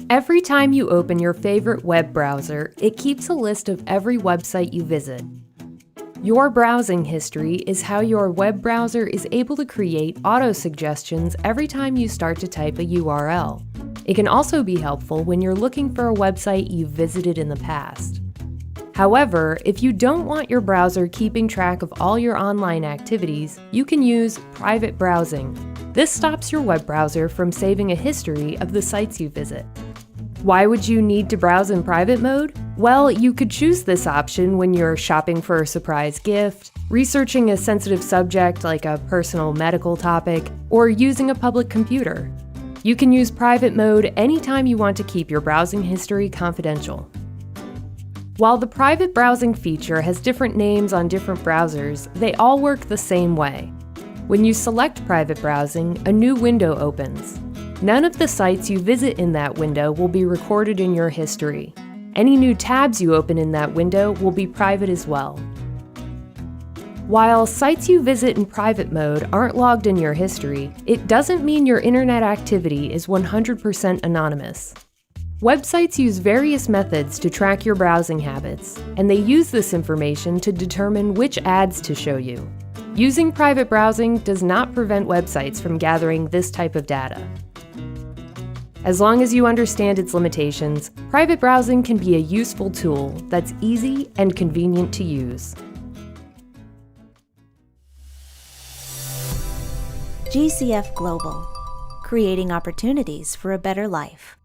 Every time you open your favorite web browser, it keeps a list of every website you visit. Your browsing history is how your web browser is able to create auto-suggestions every time you start to type a URL. It can also be helpful when you're looking for a website you've visited in the past. However, if you don't want your browser keeping track of all your online activities, you can use private browsing. This stops your web browser from saving a history of the sites you visit. Why would you need to browse in private mode? Well, you could choose this option when you're shopping for a surprise gift, researching a sensitive subject like a personal medical topic, or using a public computer. You can use private mode anytime you want to keep your browsing history confidential. While the private browsing feature has different names on different browsers, they all work the same way. When you select private browsing, a new window opens. None of the sites you visit in that window will be recorded in your history. Any new tabs you open in that window will be private as well. While sites you visit in private mode aren't logged in your history, it doesn't mean your internet activity is 100% anonymous. Websites use various methods to track your browsing habits, and they use this information to determine which ads to show you. Using private browsing does not prevent websites from gathering this type of data. As long as you understand its limitations, private browsing can be a useful tool that's easy and convenient to use. GCF Global, creating opportunities for a better life.